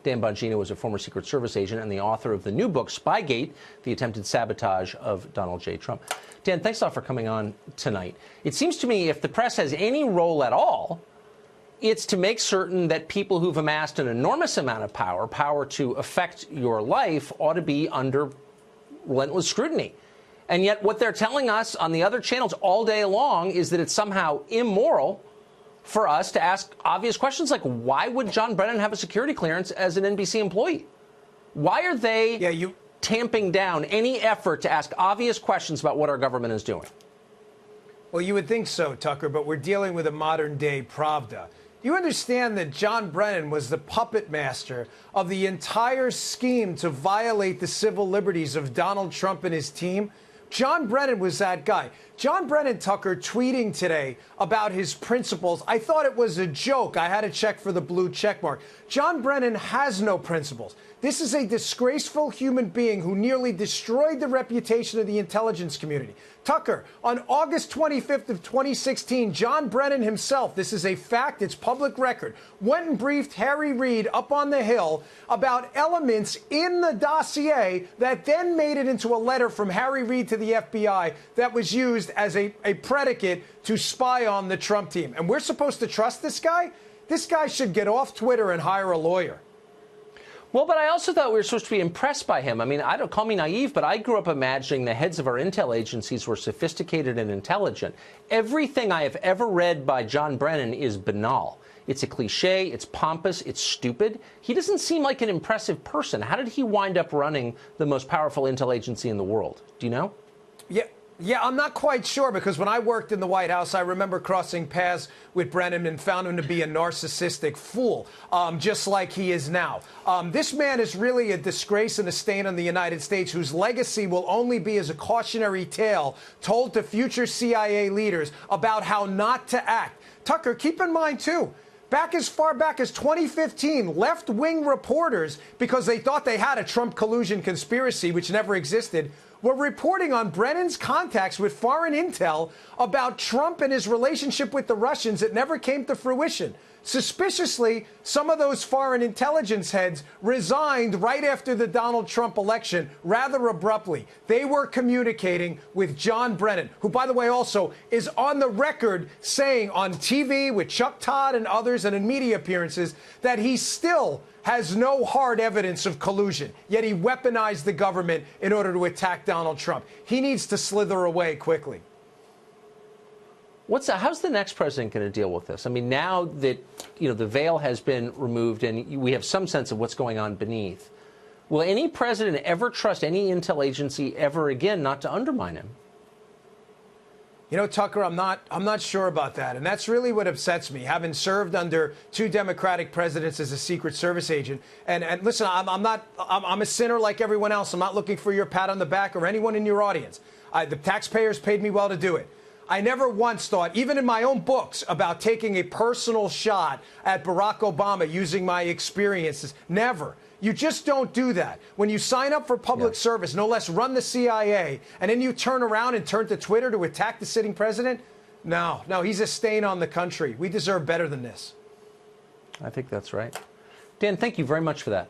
Dan Bongino is a former Secret Service agent and the author of the new book, Spygate, The Attempted Sabotage of Donald J. Trump. Dan, thanks a lot for coming on tonight. It seems to me if the press has any role at all, it's to make certain that people who've amassed an enormous amount of power to affect your life, ought to be under relentless scrutiny. And yet what they're telling us on the other channels all day long is that it's somehow immoral for us to ask obvious questions like, why would John Brennan have a security clearance as an NBC employee? Why are they tamping down any effort to ask obvious questions about what our government is doing? Well, you would think so, Tucker, but we're dealing with a modern-day Pravda. You understand that John Brennan was the puppet master of the entire scheme to violate the civil liberties of Donald Trump and his team? John Brennan was that guy. John Brennan, Tucker, tweeting today about his principles. I thought it was a joke. I had to check for the blue check mark. John Brennan has no principles. This is a disgraceful human being who nearly destroyed the reputation of the intelligence community. Tucker, on August 25th of 2016, John Brennan himself, this is a fact, it's public record, went and briefed Harry Reid up on the Hill about elements in the dossier that then made it into a letter from Harry Reid to the FBI that was used as a predicate to spy on the Trump team. And we're supposed to trust this guy? This guy should get off Twitter and hire a lawyer. Well, but I also thought we were supposed to be impressed by him. I mean, I don't call me naive, but I grew up imagining the heads of our intel agencies were sophisticated and intelligent. Everything I have ever read by John Brennan is banal. It's a cliche, it's pompous, it's stupid. He doesn't seem like an impressive person. How did he wind up running the most powerful intel agency in the world? Do you know? Yeah, I'm not quite sure, because when I worked in the White House, I remember crossing paths with Brennan and found him to be a narcissistic fool, just like he is now. This man is really a disgrace and a stain on the United States, whose legacy will only be as a cautionary tale told to future CIA leaders about how not to act. Tucker, keep in mind, too, back as far back as 2015, left-wing reporters, because they thought they had a Trump collusion conspiracy, which never existed, were reporting on Brennan's contacts with foreign intel about Trump and his relationship with the Russians that never came to fruition. Suspiciously, some of those foreign intelligence heads resigned right after the Donald Trump election, rather abruptly. They were communicating with John Brennan, who, by the way, also is on the record saying on TV with Chuck Todd and others and in media appearances that he still has no hard evidence of collusion, yet he weaponized the government in order to attack Donald Trump. He needs to slither away quickly. How's the next president going to deal with this? I mean, now that, the veil has been removed and we have some sense of what's going on beneath, will any president ever trust any intel agency ever again not to undermine him? Tucker, I'm not sure about that. And that's really what upsets me, having served under two Democratic presidents as a Secret Service agent. And listen, I'm a sinner like everyone else. I'm not looking for your pat on the back or anyone in your audience. The taxpayers paid me well to do it. I never once thought, even in my own books, about taking a personal shot at Barack Obama using my experiences. Never. You just don't do that. When you sign up for public service, no less run the CIA, and then you turn around and turn to Twitter to attack the sitting president? No, he's a stain on the country. We deserve better than this. I think that's right. Dan, thank you very much for that.